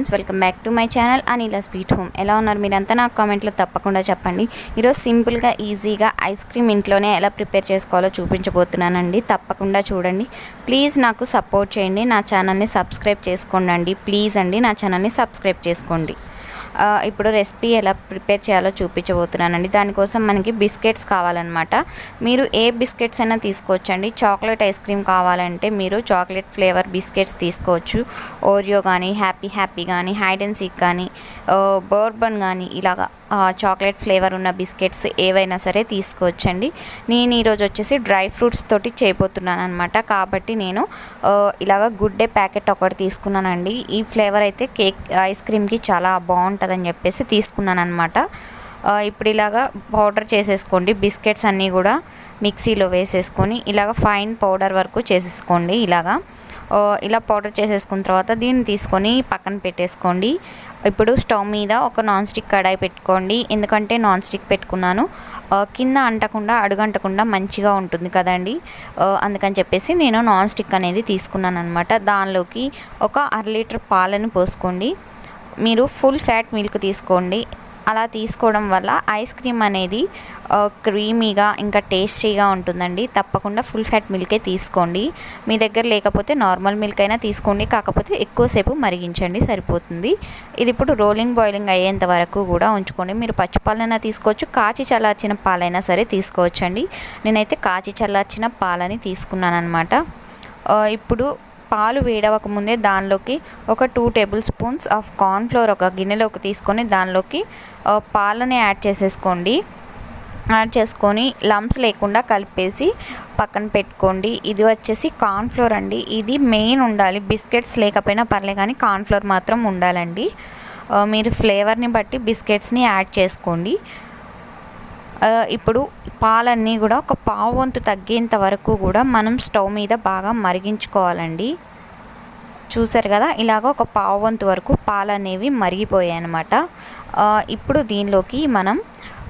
Friends, welcome back to my channel Anila sweet home. ఎలా ఉన్నారు మీరంతా? నాకు కామెంట్లో తప్పకుండా చెప్పండి. ఈరోజు సింపుల్గా ఈజీగా ఐస్ క్రీమ్ ఇంట్లోనే ఎలా ప్రిపేర్ చేసుకోవాలో చూపించబోతున్నానండి. తప్పకుండా చూడండి. ప్లీజ్ నాకు సపోర్ట్ చేయండి. నా ఛానల్ని సబ్స్క్రైబ్ చేసుకోండి. ప్లీజ్ అండి, నా ఛానల్ని సబ్స్క్రైబ్ చేసుకోండి. ఇప్పుడు రెసిపీ ఎలా ప్రిపేర్ చేయాలో చూపించబోతున్నానండి. దానికోసం మనకి బిస్కెట్స్ కావాలన్నమాట. మీరు ఏ బిస్కెట్స్ అయినా తీసుకోవచ్చండి. చాక్లెట్ ఐస్ క్రీమ్ కావాలంటే మీరు చాక్లెట్ ఫ్లేవర్ బిస్కెట్స్ తీసుకోవచ్చు. ఓరియో కానీ, హ్యాపీ కానీ, హైడ్ అండ్ సీక్ కానీ, బోర్బన్ కానీ, ఇలాగా చాక్లెట్ ఫ్లేవర్ ఉన్న బిస్కెట్స్ ఏవైనా సరే తీసుకోవచ్చండి. నేను ఈరోజు వచ్చేసి డ్రై ఫ్రూట్స్ తోటి చేయబోతున్నాను అనమాట. కాబట్టి నేను ఇలాగ గుడ్ డే ప్యాకెట్ ఒకటి తీసుకున్నానండి. ఈ ఫ్లేవర్ అయితే కేక్ ఐస్ క్రీమ్కి చాలా బాగుంటుందని చెప్పేసి తీసుకున్నాను అనమాట. ఇప్పుడు ఇలాగ పౌడర్ చేసేసుకోండి. బిస్కెట్స్ అన్నీ కూడా మిక్సీలో వేసేసుకొని ఇలాగ ఫైన్ పౌడర్ వరకు చేసేసుకోండి. ఇలా పౌడర్ చేసేసుకున్న తర్వాత దీన్ని తీసుకొని పక్కన పెట్టేసుకోండి. ఇప్పుడు స్టవ్ మీద ఒక నాన్ స్టిక్ కడాయి పెట్టుకోండి. ఎందుకంటే నాన్ స్టిక్ పెట్టుకున్నాను, కింద అంటకుండా అడుగంటకుండా మంచిగా ఉంటుంది కదండి. అందుకని చెప్పేసి నేను నాన్ స్టిక్ అనేది తీసుకున్నాను అనమాట. దానిలోకి ఒక 1/2 లీటర్ పాలను పోసుకోండి. మీరు ఫుల్ ఫ్యాట్ మిల్క్ తీసుకోండి. అలా తీసుకోవడం వల్ల ఐస్ క్రీమ్ అనేది క్రీమీగా ఇంకా టేస్టీగా ఉంటుందండి. తప్పకుండా ఫుల్ ఫ్యాట్ మిల్కే తీసుకోండి. మీ దగ్గర లేకపోతే నార్మల్ మిల్క్ అయినా తీసుకోండి. కాకపోతే ఎక్కువసేపు మరిగించండి, సరిపోతుంది. ఇది ఇప్పుడు బాయిలింగ్ అయ్యేంత వరకు కూడా ఉంచుకోండి. మీరు పచ్చి పాలైనా తీసుకోవచ్చు, కాచి చల్లార్చిన పాలైనా సరే తీసుకోవచ్చండి. నేనైతే కాచి చల్లార్చిన పాలని తీసుకున్నాను అనమాట. ఇప్పుడు పాలు వేడవక ముందే దానిలోకి ఒక 2 టేబుల్ స్పూన్స్ ఆఫ్ కార్న్ఫ్లోర్ ఒక గిన్నెలోకి తీసుకొని దానిలోకి పాలని యాడ్ చేసుకొని లంప్స్ లేకుండా కలిపేసి పక్కన పెట్టుకోండి. ఇది వచ్చేసి కార్న్ఫ్లోర్ అండి. ఇది మెయిన్ ఉండాలి. బిస్కెట్స్ లేకపోయినా పర్లేదు కానీ కార్న్ఫ్లోర్ మాత్రం ఉండాలండి. మీరు ఫ్లేవర్ని బట్టి బిస్కెట్స్ని యాడ్ చేసుకోండి. ఇప్పుడు పాలన్నీ కూడా ఒక పావు వంతు తగ్గేంత వరకు కూడా మనం స్టవ్ మీద బాగా మరిగించుకోవాలండి. చూసారు కదా, ఇలాగ ఒక పావు వంతు వరకు పాలు అనేవి మరిగిపోయాయి అన్నమాట. ఇప్పుడు దీనిలోకి మనం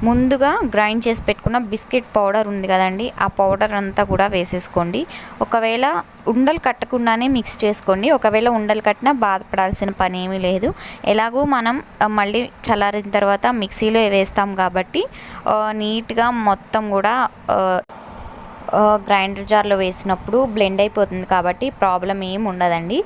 ముందుగా గ్రైండ్ చేసి పెట్టుకున్న బిస్కెట్ పౌడర్ ఉంది కదండి, ఆ పౌడర్ అంతా కూడా వేసేసుకోండి. ఒకవేళ ఉండలు కట్టకుండానే మిక్స్ చేసుకోండి. ఒకవేళ ఉండలు కట్టినా బాధపడాల్సిన పని ఏమీ లేదు. ఎలాగూ మనం మళ్ళీ చల్లారిన తర్వాత మిక్సీలో వేస్తాం కాబట్టి నీట్గా మొత్తం కూడా గ్రైండర్ జార్లో వేసినప్పుడు బ్లెండ్ అయిపోతుంది కాబట్టి ప్రాబ్లం ఏమి ఉండదండి.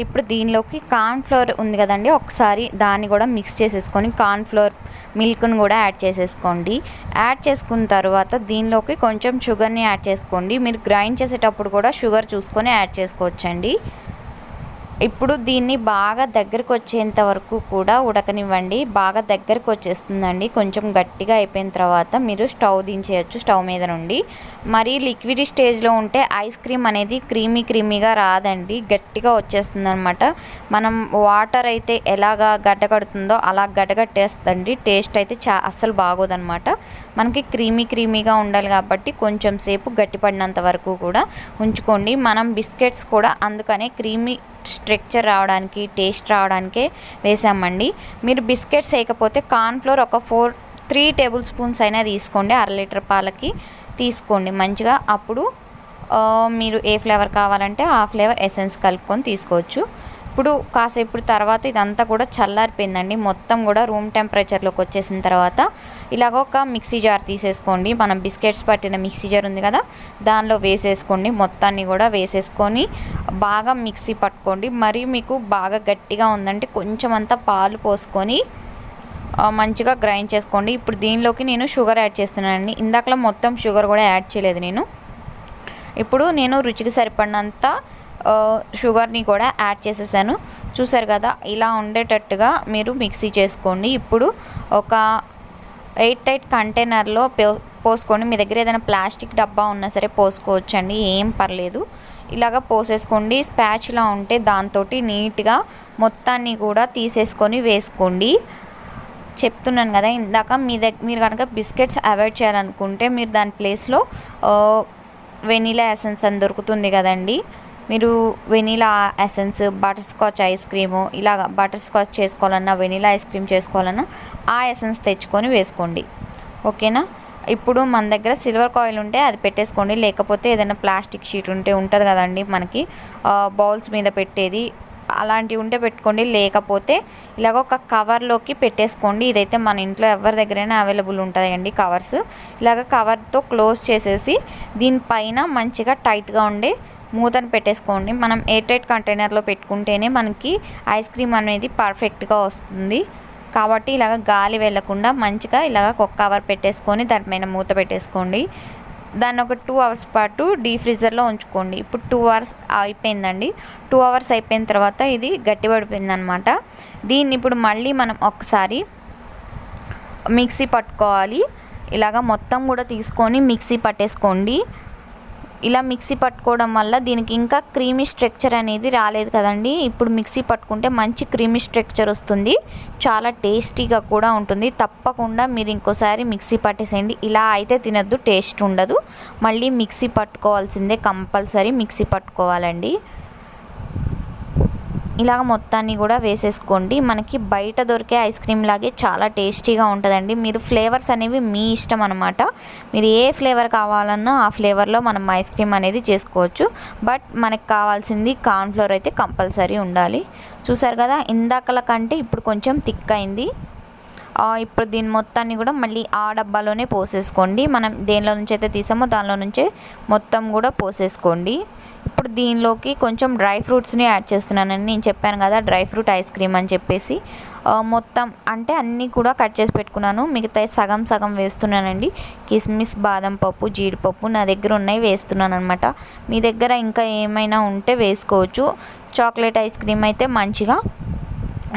ఇప్పుడు దీనిలోకి కార్న్ఫ్లోర్ ఉంది కదండి, ఒకసారి దాన్ని కూడా మిక్స్ చేసేసుకొని కార్న్ఫ్లోర్ మిల్క్ని కూడా యాడ్ చేసేసుకోండి. యాడ్ చేసుకున్న తర్వాత దీనిలోకి కొంచెం షుగర్ని యాడ్ చేసుకోండి. మీరు గ్రైండ్ చేసేటప్పుడు కూడా షుగర్ చూసుకొని యాడ్ చేసుకోవచ్చండి. ఇప్పుడు దీన్ని బాగా దగ్గరకు వచ్చేంత వరకు కూడా ఉడకనివ్వండి. బాగా దగ్గరకు వచ్చేస్తుందండి. కొంచెం గట్టిగా అయిపోయిన తర్వాత మీరు స్టవ్ దించేయచ్చు స్టవ్ మీద నుండి. మరి లిక్విడ్ స్టేజ్లో ఉంటే ఐస్ క్రీమ్ అనేది క్రీమీగా రాదండి, గట్టిగా వచ్చేస్తుంది అనమాట. మనం వాటర్ అయితే ఎలాగా గడ్డకడుతుందో అలా గడ్డగట్టేస్తుంది. టేస్ట్ అయితే అస్సలు బాగోదన్నమాట. మనకి క్రీమీగా ఉండాలి కాబట్టి కొంచెం సేపు గట్టిపడినంత వరకు కూడా ఉంచుకోండి. మనం బిస్కెట్స్ కూడా అందుకనే క్రీమీ స్ట్రక్చర్ రావడానికి, టేస్ట్ రావడానికే వేసామండి. మీరు బిస్కెట్స్ వేయకపోతే కార్న్ఫ్లోర్ ఒక 3 టేబుల్ స్పూన్స్ అయినా తీసుకోండి. 1/2 లీటర్ పాలకి తీసుకోండి మంచిగా. అప్పుడు మీరు ఏ ఫ్లేవర్ కావాలంటే ఆ ఫ్లేవర్ ఎసెన్స్ కలుపుకొని తీసుకోవచ్చు. ఇప్పుడు కాసేపు తర్వాత ఇదంతా కూడా చల్లారిపోయిందండి. మొత్తం కూడా రూమ్ టెంపరేచర్లోకి వచ్చేసిన తర్వాత ఇలాగ ఒక మిక్సీ జార్ తీసేసుకోండి. మనం బిస్కెట్స్ పట్టిన మిక్సీ జార్ ఉంది కదా, దానిలో వేసేసుకోండి. మొత్తాన్ని కూడా వేసేసుకొని బాగా మిక్సీ పట్టుకోండి. మరి మీకు బాగా గట్టిగా ఉందంటే కొంచెం అంతా పాలు పోసుకొని మంచిగా గ్రైండ్ చేసుకోండి. ఇప్పుడు దీనిలోకి నేను షుగర్ యాడ్ చేస్తున్నానండి. ఇందాకలా మొత్తం షుగర్ కూడా యాడ్ చేయలేదు నేను. ఇప్పుడు నేను రుచికి సరిపడినంత షుగర్ని కూడా యాడ్ చేసేసాను. చూసారు కదా, ఇలా ఉండేటట్టుగా మీరు మిక్సీ చేసుకోండి. ఇప్పుడు ఒక ఎయిర్ టైట్ కంటైనర్లో పోసుకోండి. మీ దగ్గర ఏదైనా ప్లాస్టిక్ డబ్బా ఉన్నా సరే పోసుకోవచ్చండి, ఏం పర్లేదు. ఇలాగ పోసేసుకోండి. స్పాచులా ఉంటే దాంతో నీట్గా మొత్తాన్ని కూడా తీసేసుకొని వేసుకోండి. చెప్తున్నాను కదా ఇందాక, మీరు కనుక బిస్కెట్స్ అవాయిడ్ చేయాలనుకుంటే మీరు దాని ప్లేస్లో వెనీలా ఎసెన్స్ అని దొరుకుతుంది కదండి, మీరు vanilla essence, butter scotch ice cream, ఇలాగ బటర్ స్కాచ్ చేసుకోవాలన్నా వెనీలా ఐస్ క్రీమ్ చేసుకోవాలన్నా ఆ ఎసెన్స్ తెచ్చుకొని వేసుకోండి. ఓకేనా. ఇప్పుడు మన దగ్గర సిల్వర్ కాయిల్ ఉంటే అది పెట్టేసుకోండి. లేకపోతే ఏదైనా ప్లాస్టిక్ షీట్ ఉంటే ఉంటుంది కదండి మనకి బౌల్స్ మీద పెట్టేది, అలాంటివి ఉంటే పెట్టుకోండి, లేకపోతే ఇలాగ ఒక కవర్లోకి పెట్టేసుకోండి. ఇదైతే మన ఇంట్లో ఎవరి దగ్గరైనా అవైలబుల్ ఉంటాయండి కవర్స్. ఇలాగ కవర్తో క్లోజ్ చేసేసి దీనిపైన మంచిగా టైట్గా ఉండే మూతను పెట్టేసుకోండి. మనం ఎయిర్ టైట్ కంటైనర్లో పెట్టుకుంటేనే మనకి ఐస్ క్రీమ్ అనేది పర్ఫెక్ట్గా వస్తుంది. కాబట్టి ఇలాగ గాలి వెళ్ళకుండా మంచిగా ఇలాగ ఒక కవర్ పెట్టేసుకొని దానిపైన మూత పెట్టేసుకోండి. దాన్ని ఒక 2 అవర్స్ పాటు డీప్ ఫ్రీజర్లో ఉంచుకోండి. ఇప్పుడు 2 అవర్స్ అయిపోయిందండి. 2 అవర్స్ అయిపోయిన తర్వాత ఇది గట్టిపడిపోయింది అనమాట. దీన్ని ఇప్పుడు మళ్ళీ మనం ఒకసారి మిక్సీ పట్టుకోవాలి. ఇలాగ మొత్తం కూడా తీసుకొని మిక్సీ పట్టేసుకోండి. ఇలా మిక్సీ పట్టుకోవడం వల్ల దీనికి ఇంకా క్రీమీ స్ట్రక్చర్ అనేది రాలేదు కదండి. ఇప్పుడు మిక్సీ పట్టుకుంటే మంచి క్రీమీ స్ట్రక్చర్ వస్తుంది, చాలా టేస్టీగా కూడా ఉంటుంది. తప్పకుండా మీరు ఇంకోసారి మిక్సీ పట్టేసేయండి. ఇలా అయితే తినద్దు, టేస్ట్ ఉండదు. మళ్ళీ మిక్సీ పట్టుకోవాల్సిందే, కంపల్సరీ మిక్సీ పట్టుకోవాలండి. ఇలాగ మొత్తాన్ని కూడా వేసేసుకోండి. మనకి బయట దొరికే ఐస్ క్రీమ్ లాగే చాలా టేస్టీగా ఉంటుందండి. మీరు ఫ్లేవర్స్ అనేవి మీ ఇష్టం అనమాట. మీరు ఏ ఫ్లేవర్ కావాలన్నా ఆ ఫ్లేవర్లో మనం ఐస్ క్రీమ్ అనేది చేసుకోవచ్చు. బట్ మనకు కావాల్సింది కార్న్ఫ్లోర్ అయితే కంపల్సరీ ఉండాలి. చూసారు కదా, ఇందాకల కంటే ఇప్పుడు కొంచెం థిక్ అయింది. ఇప్పుడు దీని మొత్తాన్ని కూడా మళ్ళీ ఆ డబ్బాలోనే పోసేసుకోండి. మనం దేనిలో నుంచి అయితే తీసామో దానిలో నుంచే మొత్తం కూడా పోసేసుకోండి. ఇప్పుడు దీనిలోకి కొంచెం డ్రై ఫ్రూట్స్ని యాడ్ చేస్తున్నానండి. నేను చెప్పాను కదా డ్రై ఫ్రూట్ ఐస్ క్రీమ్ అని చెప్పేసి. మొత్తం అంటే అన్నీ కూడా కట్ చేసి పెట్టుకున్నాను. మిగతా సగం సగం వేస్తున్నానండి. కిస్మిస్, బాదం పప్పు, జీడిపప్పు నా దగ్గర ఉన్నాయి, వేస్తున్నాను అనమాట. మీ దగ్గర ఇంకా ఏమైనా ఉంటే వేసుకోవచ్చు. చాక్లెట్ ఐస్ క్రీమ్ అయితే మంచిగా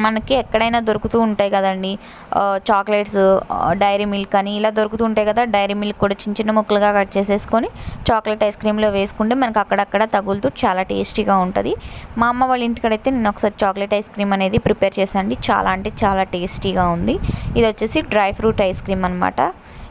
మనకి ఎక్కడైనా దొరుకుతూ ఉంటాయి కదండి చాక్లెట్స్, డైరీ మిల్క్ అని ఇలా దొరుకుతూ ఉంటాయి కదా. డైరీ మిల్క్ కూడా చిన్న చిన్న ముక్కలుగా కట్ చేసేసుకొని చాక్లెట్ ఐస్ క్రీమ్లో వేసుకుంటే మనకు అక్కడక్కడ తగులుతూ చాలా టేస్టీగా ఉంటుంది. మా అమ్మ వాళ్ళ ఇంటికడైతే నేను ఒకసారి చాక్లెట్ ఐస్ క్రీమ్ అనేది ప్రిపేర్ చేశానండి. చాలా అంటే చాలా టేస్టీగా ఉంది. ఇది వచ్చేసి డ్రై ఫ్రూట్ ఐస్ క్రీమ్ అనమాట.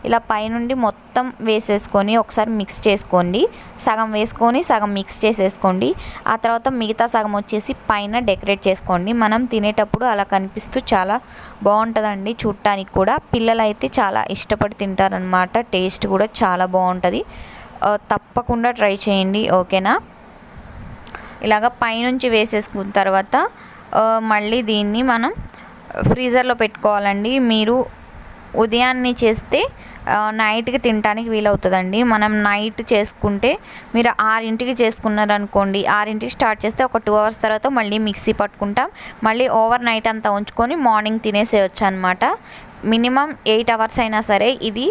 ఇలా పైనుండి మొత్తం వేసేసుకొని ఒకసారి మిక్స్ చేసుకోండి. సగం వేసుకొని సగం మిక్స్ చేసేసుకోండి. ఆ తర్వాత మిగతా సగం వచ్చేసి పైన డెకరేట్ చేసుకోండి. మనం తినేటప్పుడు అలా కనిపిస్తూ చాలా బాగుంటుందండి చూడటానికి కూడా. పిల్లలు అయితే చాలా ఇష్టపడి తింటారనమాట. టేస్ట్ కూడా చాలా బాగుంటుంది. తప్పకుండా ట్రై చేయండి, ఓకేనా. ఇలాగ పైనుంచి వేసేసుకున్న తర్వాత మళ్ళీ దీన్ని మనం ఫ్రీజర్లో పెట్టుకోవాలండి. మీరు ఉదయాన్నే చేస్తే నైట్కి తినడానికి వీలవుతుందండి. మనం నైట్ చేసుకుంటే మీరు 6ంటికి చేసుకున్నారనుకోండి, 6ంటికి స్టార్ట్ చేస్తే ఒక 2 అవర్స్ తర్వాత మళ్ళీ మిక్సీ పట్టుకుంటాం. మళ్ళీ ఓవర్ నైట్ అంతా ఉంచుకొని మార్నింగ్ తినేసేయచ్చు అనమాట. మినిమం 8 అవర్స్ అయినా సరే ఇది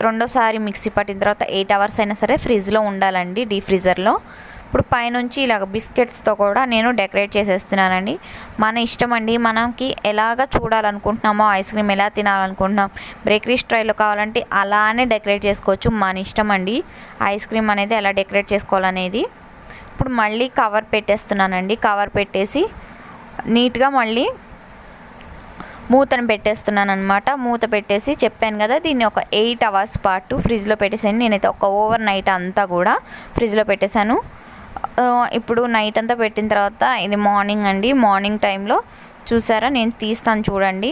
రెండోసారి మిక్సీ పట్టిన తర్వాత 8 అవర్స్ అయినా సరే ఫ్రిడ్జ్లో ఉండాలండి, డీప్ ఫ్రీజర్లో. ఇప్పుడు పైనుంచి ఇలాగ బిస్కెట్స్తో కూడా నేను డెకరేట్ చేసేస్తున్నానండి. మన ఇష్టం అండి, మనకి ఎలాగ చూడాలనుకుంటున్నామో ఐస్ క్రీమ్ ఎలా తినాలనుకుంటున్నాం, బేకరీ స్టైల్లో కావాలంటే అలానే డెకరేట్ చేసుకోవచ్చు. మన ఇష్టం అండి ఐస్ క్రీమ్ అనేది ఎలా డెకరేట్ చేసుకోవాలనేది. ఇప్పుడు మళ్ళీ కవర్ పెట్టేస్తున్నానండి. కవర్ పెట్టేసి నీట్గా మళ్ళీ మూతను పెట్టేస్తున్నాను అనమాట. మూత పెట్టేసి చెప్పాను కదా దీన్ని ఒక 8 అవర్స్ పాటు ఫ్రిడ్జ్లో పెట్టేసాను. నేనైతే ఒక ఓవర్ నైట్ అంతా కూడా ఫ్రిడ్జ్లో పెట్టేశాను. ఇప్పుడు నైట్ అంతా పెట్టిన తర్వాత ఇది మార్నింగ్ అండి. మార్నింగ్ టైంలో చూసారా, నేను తీస్తాను చూడండి.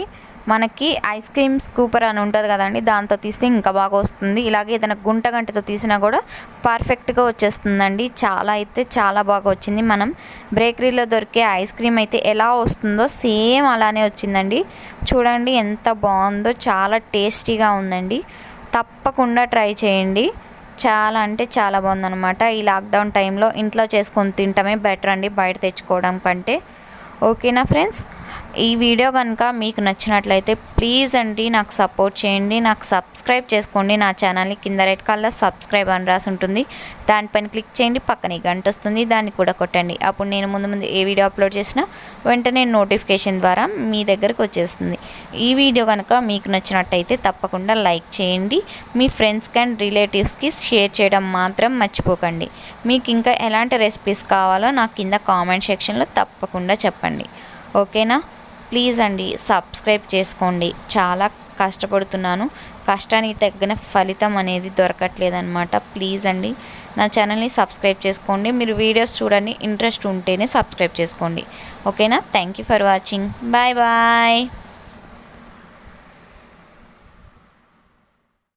మనకి ఐస్ క్రీమ్ స్కూపర్ అని ఉంటుంది కదండి, దాంతో తీస్తే ఇంకా బాగా వస్తుంది. ఇలాగే ఏదైనా గంటతో తీసినా కూడా పర్ఫెక్ట్గా వచ్చేస్తుందండి. చాలా అయితే చాలా బాగా వచ్చింది. మనం బేకరీలో దొరికే ఐస్ క్రీమ్ అయితే ఎలా వస్తుందో సేమ్ అలానే వచ్చిందండి. చూడండి ఎంత బాగుందో, చాలా టేస్టీగా ఉందండి. తప్పకుండా ట్రై చేయండి. చాలా అంటే చాలా బాగుందన్నమాట. ఈ లాక్డౌన్ టైంలో ఇంట్లో చేసుకొని తినటమే బెటర్ అండి బయట తెచ్చుకోవడం కంటే. ఓకేనా ఫ్రెండ్స్, ఈ వీడియో కనుక మీకు నచ్చినట్లయితే ప్లీజ్ అండి నాకు సపోర్ట్ చేయండి. నాకు సబ్స్క్రైబ్ చేసుకోండి. నా ఛానల్ని కింద రెడ్ కలర్ సబ్స్క్రైబ్ అని రాసి ఉంటుంది, దానిపైన క్లిక్ చేయండి. పక్కనే గంట వస్తుంది, దాన్ని కూడా కొట్టండి. అప్పుడు నేను ముందు ఏ వీడియో అప్లోడ్ చేసినా వెంటనే నోటిఫికేషన్ ద్వారా మీ దగ్గరకు వచ్చేస్తుంది. ఈ వీడియో కనుక మీకు నచ్చినట్టయితే తప్పకుండా లైక్ చేయండి. మీ ఫ్రెండ్స్కి అండ్ రిలేటివ్స్కి షేర్ చేయడం మాత్రం మర్చిపోకండి. మీకు ఇంకా ఎలాంటి రెసిపీస్ కావాలో నాకు కింద కామెంట్ సెక్షన్లో తప్పకుండా చెప్పండి, ఓకేనా. ప్లీజ్ అండి సబ్స్క్రైబ్ చేసుకోండి. చాలా కష్టపడుతున్నాను, కష్టానికి తగిన ఫలితం అనేది దొరకట్లేదన్నమాట. ప్లీజ్ అండి నా ఛానల్ని సబ్స్క్రైబ్ చేసుకోండి. మీరు వీడియోస్ చూడండి, ఇంట్రెస్ట్ ఉంటేనే సబ్స్క్రైబ్ చేసుకోండి, ఓకేనా. Thank you for watching. Bye bye.